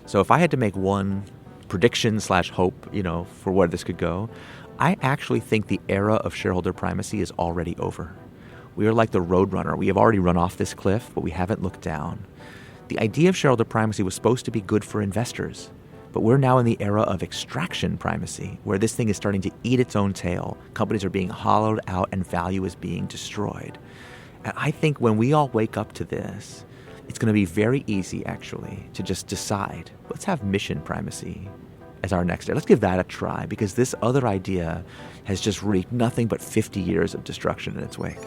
So if I had to make one prediction / hope, for where this could go, I actually think the era of shareholder primacy is already over. We are like the roadrunner. We have already run off this cliff, but we haven't looked down. The idea of shareholder primacy was supposed to be good for investors, but we're now in the era of extraction primacy, where this thing is starting to eat its own tail. Companies are being hollowed out and value is being destroyed. And I think when we all wake up to this, it's going to be very easy, actually, to just decide, let's have mission primacy as our next step. Let's give that a try, because this other idea has just reaped nothing but 50 years of destruction in its wake.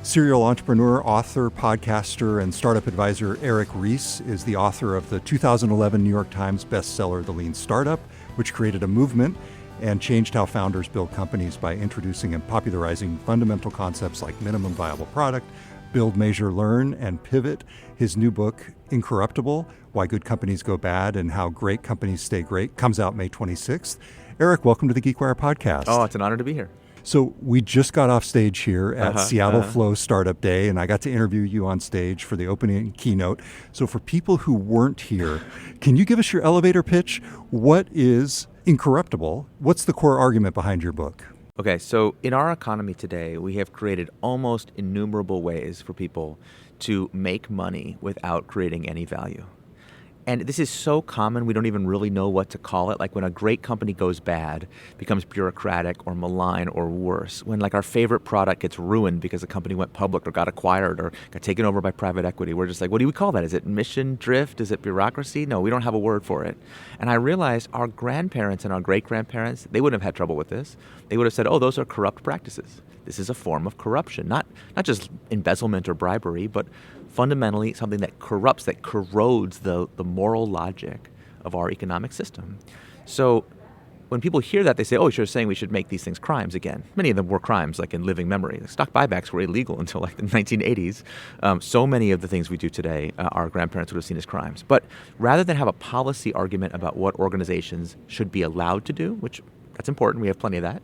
Serial entrepreneur, author, podcaster, and startup advisor Eric Ries is the author of the 2011 New York Times bestseller, The Lean Startup, which created a movement and changed how founders build companies by introducing and popularizing fundamental concepts like minimum viable product, build, measure, learn, and pivot. His new book, Incorruptible, Why Good Companies Go Bad and How Great Companies Stay Great, comes out May 26th. Eric, welcome to the GeekWire podcast. Oh, it's an honor to be here. So we just got off stage here at Seattle Flow Startup Day, and I got to interview you on stage for the opening keynote. So for people who weren't here, can you give us your elevator pitch? What is Incorruptible? What's the core argument behind your book? Okay, so in our economy today, we have created almost innumerable ways for people to make money without creating any value. And this is so common, we don't even really know what to call it. Like when a great company goes bad, becomes bureaucratic or malign or worse. When like our favorite product gets ruined because the company went public or got acquired or got taken over by private equity, we're just like, what do we call that? Is it mission drift? Is it bureaucracy? No, we don't have a word for it. And I realized our grandparents and our great-grandparents, they wouldn't have had trouble with this. They would have said, oh, those are corrupt practices. This is a form of corruption, not just embezzlement or bribery, but fundamentally something that corrupts, that corrodes the moral logic of our economic system. So when people hear that, they say, oh, you're saying we should make these things crimes again. Many of them were crimes, like in living memory. Stock buybacks were illegal until like the 1980s. So many of the things we do today, our grandparents would have seen as crimes. But rather than have a policy argument about what organizations should be allowed to do, which that's important, we have plenty of that,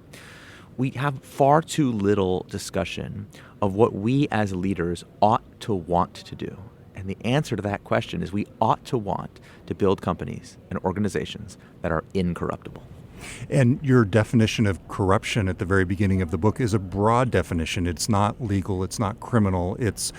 we have far too little discussion of what we as leaders ought to want to do. And the answer to that question is we ought to want to build companies and organizations that are incorruptible. And your definition of corruption at the very beginning of the book is a broad definition. It's not legal, it's not criminal, it's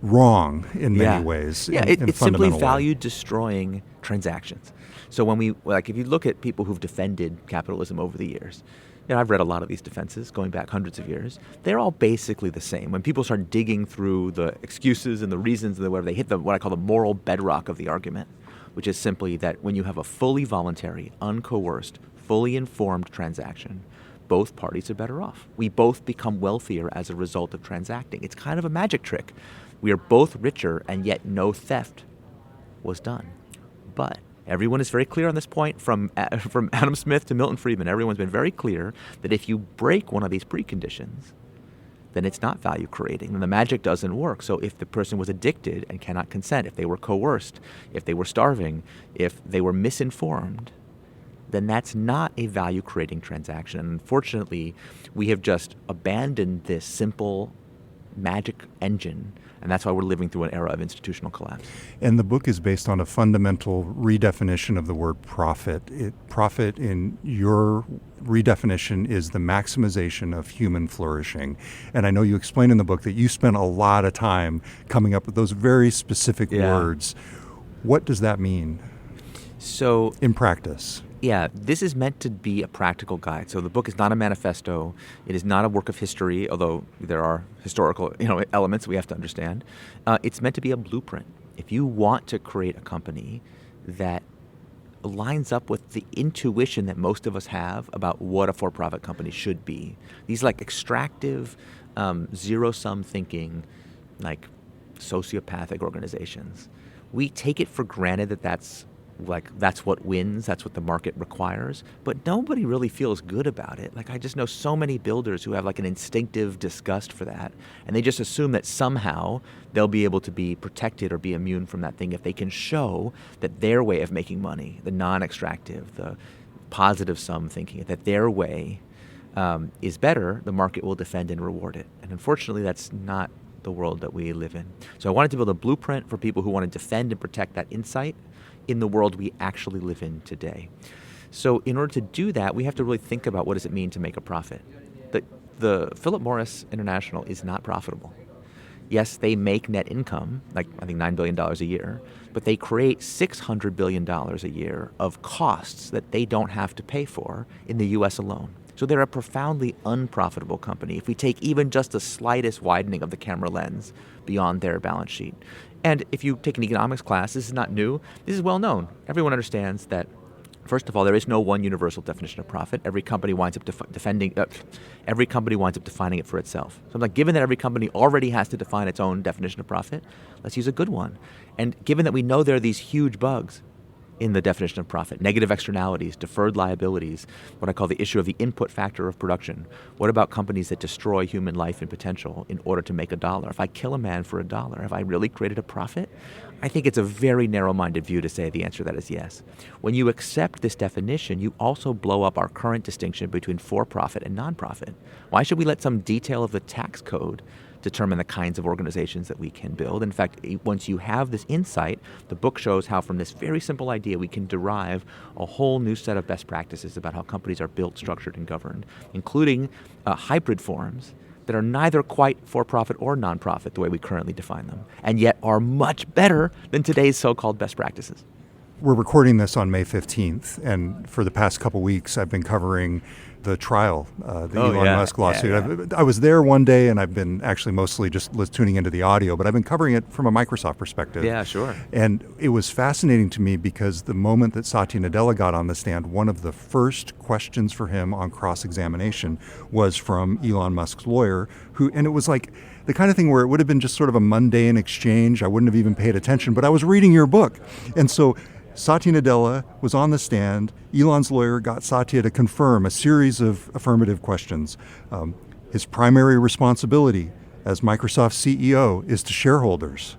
wrong in many ways. Yeah, it's simply value destroying transactions. So when if you look at people who've defended capitalism over the years, I've read a lot of these defenses going back hundreds of years. They're all basically the same. When people start digging through the excuses and the reasons, where they hit what I call the moral bedrock of the argument, which is simply that when you have a fully voluntary, uncoerced, fully informed transaction, both parties are better off. We both become wealthier as a result of transacting. It's kind of a magic trick. We are both richer, and yet no theft was done. But everyone is very clear on this point, from Adam Smith to Milton Friedman. Everyone's been very clear that if you break one of these preconditions, then it's not value creating, and the magic doesn't work. So if the person was addicted and cannot consent, if they were coerced, if they were starving, if they were misinformed, then that's not a value creating transaction. And unfortunately, we have just abandoned this simple magic engine, and that's why we're living through an era of institutional collapse. And the book is based on a fundamental redefinition of the word profit. Profit, in your redefinition, is the maximization of human flourishing. And I know you explain in the book that you spent a lot of time coming up with those very specific words. What does that mean? So, in practice? Yeah, this is meant to be a practical guide. So the book is not a manifesto. It is not a work of history, although there are historical elements we have to understand. It's meant to be a blueprint. If you want to create a company that lines up with the intuition that most of us have about what a for-profit company should be, these like extractive, zero-sum thinking, like sociopathic organizations, we take it for granted that that's what wins, that's what the market requires, but nobody really feels good about it. Like I just know so many builders who have like an instinctive disgust for that, and they just assume that somehow they'll be able to be protected or be immune from that thing if they can show that their way of making money, the non-extractive, the positive sum thinking, that their way is better, the market will defend and reward it. And unfortunately, that's not the world that we live in. So I wanted to build a blueprint for people who want to defend and protect that insight in the world we actually live in today. So in order to do that, we have to really think about what does it mean to make a profit. The Philip Morris International is not profitable. Yes, they make net income, like I think $9 billion a year, but they create $600 billion a year of costs that they don't have to pay for in the US alone. So they're a profoundly unprofitable company if we take even just the slightest widening of the camera lens beyond their balance sheet. And if you take an economics class, this is not new, this is well known. Everyone understands that, first of all, there is no one universal definition of profit. Every company winds up defining it for itself. So I'm like, given that every company already has to define its own definition of profit, let's use a good one. And given that we know there are these huge bugs in the definition of profit, negative externalities, deferred liabilities, what I call the issue of the input factor of production. What about companies that destroy human life and potential in order to make $1? If I kill a man for $1, have I really created a profit? I think it's a very narrow-minded view to say the answer to that is yes. When you accept this definition, you also blow up our current distinction between for-profit and non-profit. Why should we let some detail of the tax code determine the kinds of organizations that we can build? In fact, once you have this insight, the book shows how from this very simple idea we can derive a whole new set of best practices about how companies are built, structured, and governed, including hybrid forms that are neither quite for-profit or non-profit the way we currently define them, and yet are much better than today's so-called best practices. We're recording this on May 15th, and for the past couple weeks, I've been covering the trial, the Elon Musk lawsuit. I was there one day, and I've been actually mostly just tuning into the audio, but I've been covering it from a Microsoft perspective. Yeah, sure. And it was fascinating to me because the moment that Satya Nadella got on the stand, one of the first questions for him on cross-examination was from Elon Musk's lawyer, and it was like the kind of thing where it would have been just sort of a mundane exchange. I wouldn't have even paid attention, but I was reading your book. And so Satya Nadella was on the stand. Elon's lawyer got Satya to confirm a series of affirmative questions. His primary responsibility as Microsoft's CEO is to shareholders,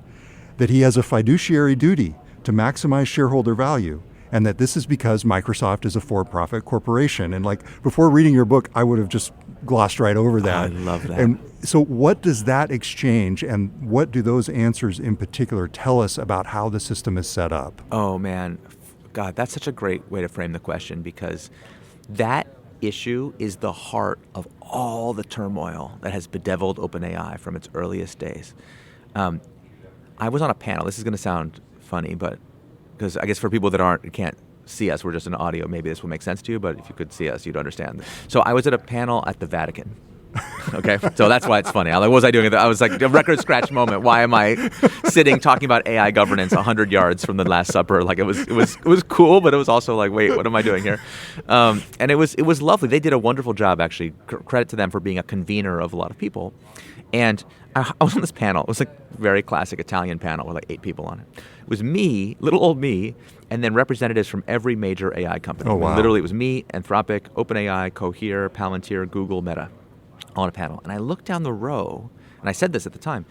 that he has a fiduciary duty to maximize shareholder value, and that this is because Microsoft is a for-profit corporation. And like before reading your book, I would have just glossed right over that. I love that. And so what does that exchange and what do those answers in particular tell us about how the system is set up? Oh man, God, that's such a great way to frame the question, because that issue is the heart of all the turmoil that has bedeviled OpenAI from its earliest days. I was on a panel. This is going to sound funny, but because I guess for people that can't see us, we're just in audio, maybe this will make sense to you, but if you could see us, you'd understand. So I was at a panel at the Vatican. Okay, so that's why it's funny. What was I doing? I was like a record scratch moment. Why am I sitting talking about AI governance 100 yards from the Last Supper? Like it was cool, but it was also like, wait, what am I doing here? And it was lovely. They did a wonderful job, actually. Credit to them for being a convener of a lot of people. And I was on this panel. It was like a very classic Italian panel with like 8 people on it. It was me, little old me, and then representatives from every major AI company. Oh, wow. Literally, it was me, Anthropic, OpenAI, Cohere, Palantir, Google, Meta, on a panel. And I looked down the row, and I said this at the time,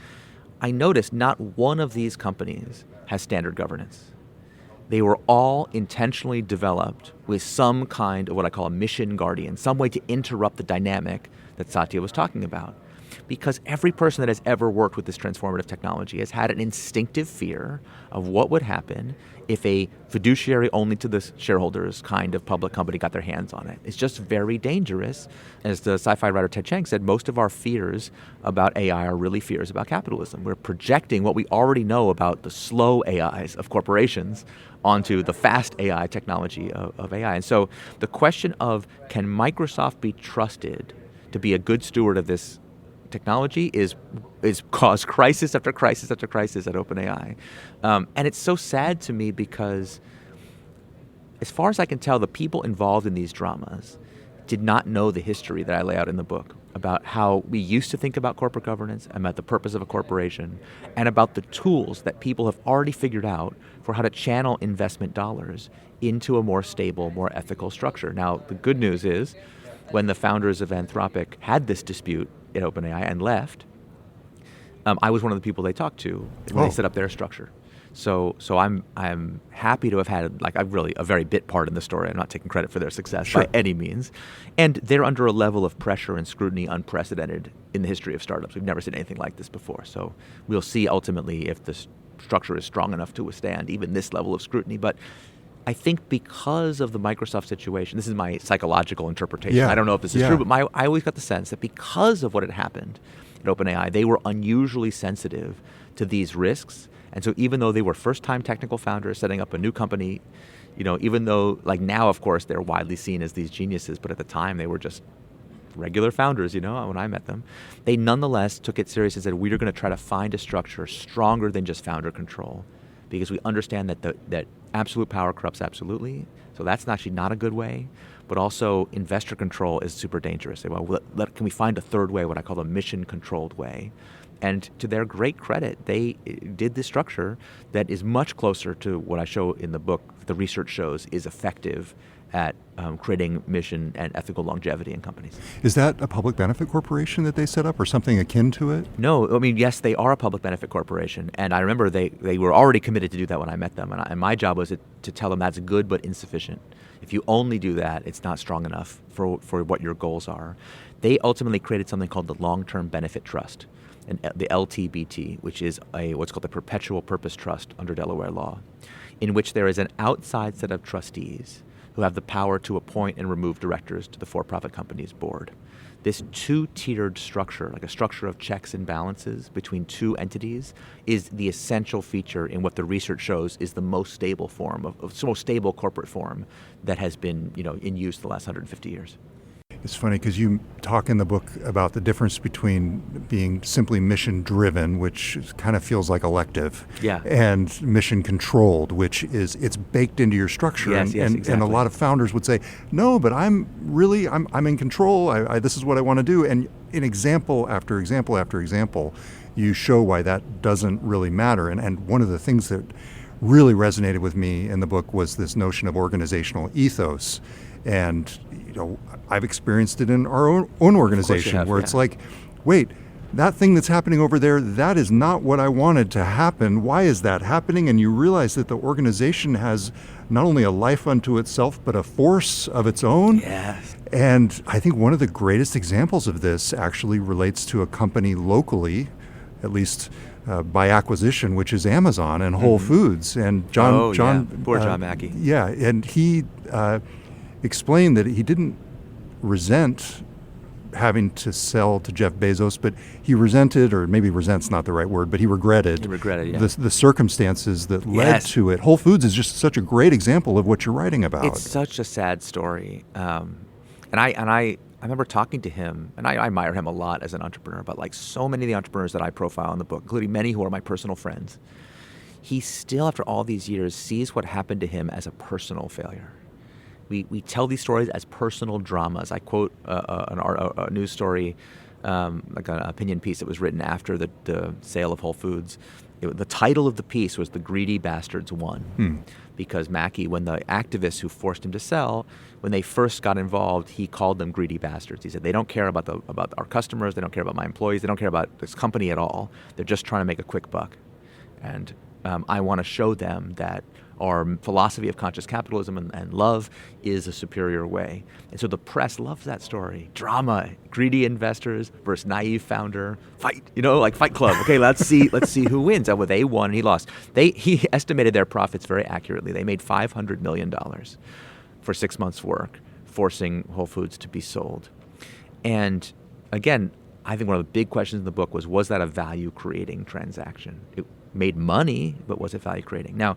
I noticed not one of these companies has standard governance. They were all intentionally developed with some kind of what I call a mission guardian, some way to interrupt the dynamic that Satya was talking about. Because every person that has ever worked with this transformative technology has had an instinctive fear of what would happen if a fiduciary only to the shareholders kind of public company got their hands on it. It's just very dangerous. As the sci-fi writer Ted Chiang said, most of our fears about AI are really fears about capitalism. We're projecting what we already know about the slow AIs of corporations onto the fast AI technology of AI. And so the question of, can Microsoft be trusted to be a good steward of this technology is caused crisis after crisis after crisis at OpenAI. And it's so sad to me because, as far as I can tell, the people involved in these dramas did not know the history that I lay out in the book about how we used to think about corporate governance, about the purpose of a corporation, and about the tools that people have already figured out for how to channel investment dollars into a more stable, more ethical structure. Now, the good news is, when the founders of Anthropic had this dispute at OpenAI and left, I was one of the people they talked to when they set up their structure. So I'm happy to have had like a very bit part in the story. I'm not taking credit for their success Sure. by any means. And they're under a level of pressure and scrutiny unprecedented in the history of startups. We've never seen anything like this before. So we'll see ultimately if the structure is strong enough to withstand even this level of scrutiny. But I think because of the Microsoft situation, this is my psychological interpretation. Yeah. I don't know if this is Yeah. true, but I always got the sense that because of what had happened at OpenAI, they were unusually sensitive to these risks. And so even though they were first-time technical founders setting up a new company, even though like now, of course, they're widely seen as these geniuses, but at the time they were just regular founders, when I met them, they nonetheless took it serious and said, we're going to try to find a structure stronger than just founder control, because we understand that absolute power corrupts absolutely. So that's actually not a good way. But also investor control is super dangerous. They, well, can we find a third way, what I call a mission-controlled way? And to their great credit, they did this structure that is much closer to what I show in the book, the research shows is effective at creating mission and ethical longevity in companies. Is that a public benefit corporation that they set up or something akin to it? No, I mean, yes, they are a public benefit corporation. And I remember they were already committed to do that when I met them. And my job was to tell them that's good but insufficient. If you only do that, it's not strong enough for what your goals are. They ultimately created something called the Long-Term Benefit Trust, and the LTBT, which is what's called the Perpetual Purpose Trust under Delaware law, in which there is an outside set of trustees who have the power to appoint and remove directors to the for-profit company's board. This two-tiered structure, like a structure of checks and balances between two entities, is the essential feature in what the research shows is the most stable form most stable corporate form that has been, in use the last 150 years. It's funny because you talk in the book about the difference between being simply mission-driven, which kind of feels like elective, Yeah. and mission-controlled, which is it's baked into your structure. Yes, exactly. And a lot of founders would say, no, but I'm in control. This is what I want to do. And in example after example after example, you show why that doesn't really matter. And one of the things that really resonated with me in the book was this notion of organizational ethos. And I've experienced it in our own organization where it's like, wait, that thing that's happening over there, that is not what I wanted to happen. Why is that happening? And you realize that the organization has not only a life unto itself, but a force of its own. Yes. And I think one of the greatest examples of this actually relates to a company locally, at least by acquisition, which is Amazon and Whole Foods. And Poor John Mackey. Yeah, and he explained that he didn't resent having to sell to Jeff Bezos, but he resented, or maybe resent's not the right word, but he regretted, yeah. the circumstances that led to it. Whole Foods is just such a great example of what you're writing about. It's such a sad story. And I remember talking to him, and I admire him a lot as an entrepreneur, but like so many of the entrepreneurs that I profile in the book, including many who are my personal friends, he still, after all these years, sees what happened to him as a personal failure. We tell these stories as personal dramas. I quote a news story, like an opinion piece that was written after the sale of Whole Foods. The title of the piece was "The Greedy Bastards Won," because Mackey, when the activists who forced him to sell, when they first got involved, he called them greedy bastards. He said they don't care about our customers, they don't care about my employees, they don't care about this company at all. They're just trying to make a quick buck, and I want to show them that our philosophy of conscious capitalism and love is a superior way. And so the press loves that story. Drama, greedy investors versus naive founder, fight, like Fight Club. Okay, let's see who wins. Oh, well, they won and he lost. He estimated their profits very accurately. They made $500 million for 6 months' work, forcing Whole Foods to be sold. And again, I think one of the big questions in the book was that a value-creating transaction? It made money, but was it value-creating? Now,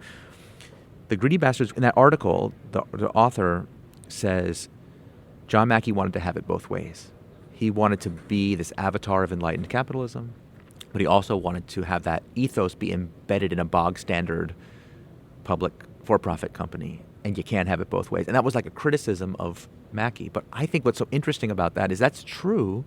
the Greedy Bastards, in that article, the author says John Mackey wanted to have it both ways. He wanted to be this avatar of enlightened capitalism, but he also wanted to have that ethos be embedded in a bog standard public for-profit company, and you can't have it both ways. And that was like a criticism of Mackey. But I think what's so interesting about that is that's true,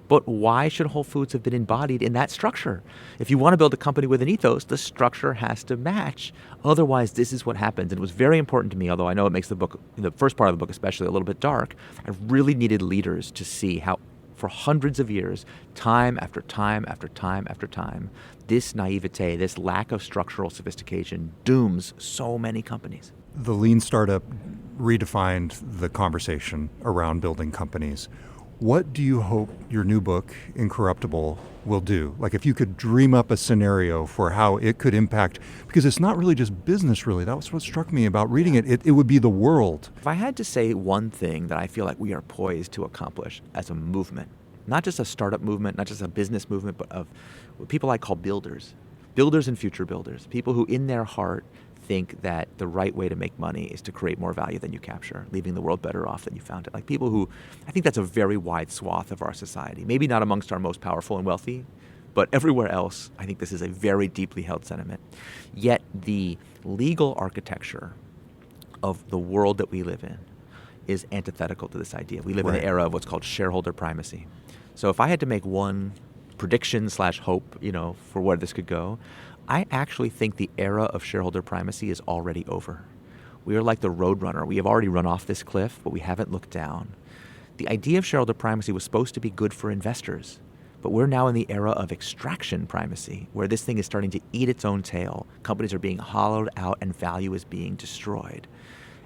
but why should Whole Foods have been embodied in that structure? If you want to build a company with an ethos, the structure has to match. Otherwise, this is what happens. And it was very important to me, although I know it makes the book, the first part of the book especially, a little bit dark. I really needed leaders to see how for hundreds of years, time after time after time after time, this naivete, this lack of structural sophistication dooms so many companies. The lean startup redefined the conversation around building companies. What do you hope your new book, Incorruptible, will do? Like if you could dream up a scenario for how it could impact, because it's not really just business really, that was what struck me about reading it. It would be the world. If I had to say one thing that I feel like we are poised to accomplish as a movement, not just a startup movement, not just a business movement, but of what people I call builders and future builders, people who in their heart think that the right way to make money is to create more value than you capture, leaving the world better off than you found it. Like people who, I think that's a very wide swath of our society. Maybe not amongst our most powerful and wealthy, but everywhere else, I think this is a very deeply held sentiment. Yet the legal architecture of the world that we live in is antithetical to this idea. We live in the era of what's called shareholder primacy. So if I had to make one prediction / hope, for where this could go, I actually think the era of shareholder primacy is already over. We are like the roadrunner. We have already run off this cliff, but we haven't looked down. The idea of shareholder primacy was supposed to be good for investors, but we're now in the era of extraction primacy, where this thing is starting to eat its own tail. Companies are being hollowed out and value is being destroyed.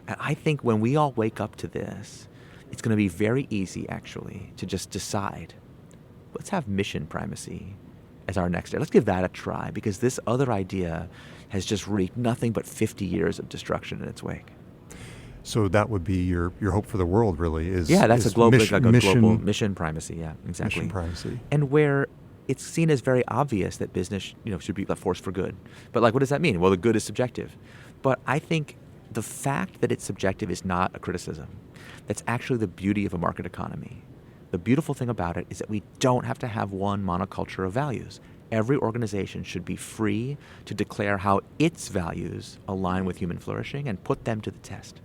And I think when we all wake up to this, it's going to be very easy, actually, to just decide, let's have mission primacy as our next day. Let's give that a try, because this other idea has just reaped nothing but 50 years of destruction in its wake. So that would be your hope for the world, really, is that's is a global mission, mission primacy. Yeah, exactly. Mission primacy. And where it's seen as very obvious that business, should be a force for good. But what does that mean? Well, the good is subjective. But I think the fact that it's subjective is not a criticism. That's actually the beauty of a market economy. The beautiful thing about it is that we don't have to have one monoculture of values. Every organization should be free to declare how its values align with human flourishing and put them to the test.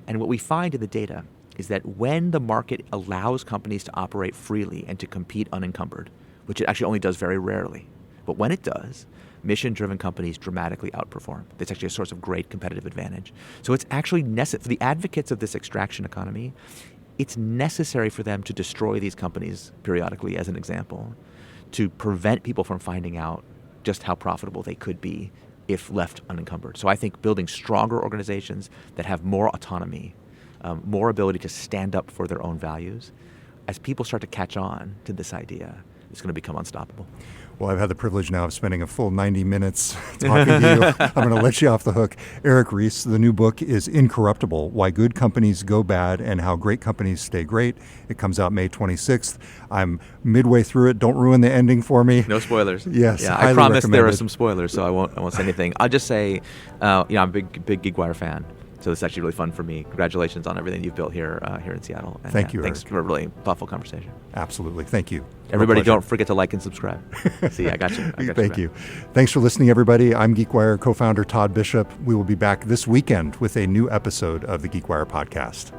And what we find in the data is that when the market allows companies to operate freely and to compete unencumbered, which it actually only does very rarely, but when it does, mission-driven companies dramatically outperform. That's actually a source of great competitive advantage. So it's actually necessary for the advocates of this extraction economy. It's necessary for them to destroy these companies periodically, as an example, to prevent people from finding out just how profitable they could be if left unencumbered. So I think building stronger organizations that have more autonomy, more ability to stand up for their own values, as people start to catch on to this idea, it's going to become unstoppable. Well, I've had the privilege now of spending a full 90 minutes talking to you. I'm going to let you off the hook. Eric Ries, the new book is Incorruptible, Why Good Companies Go Bad and How Great Companies Stay Great. It comes out May 26th. I'm midway through it. Don't ruin the ending for me. No spoilers. Yes, yeah, I promise recommended. There are some spoilers, so I won't say anything. I'll just say, I'm a big GeekWire fan. So it's actually really fun for me. Congratulations on everything you've built here in Seattle. And Thank you, Thanks Eric. for a really thoughtful conversation. Absolutely. Thank you. Everybody, don't forget to like and subscribe. See, I got you. Thank you. Thanks for listening, everybody. I'm GeekWire co-founder Todd Bishop. We will be back this weekend with a new episode of the GeekWire podcast.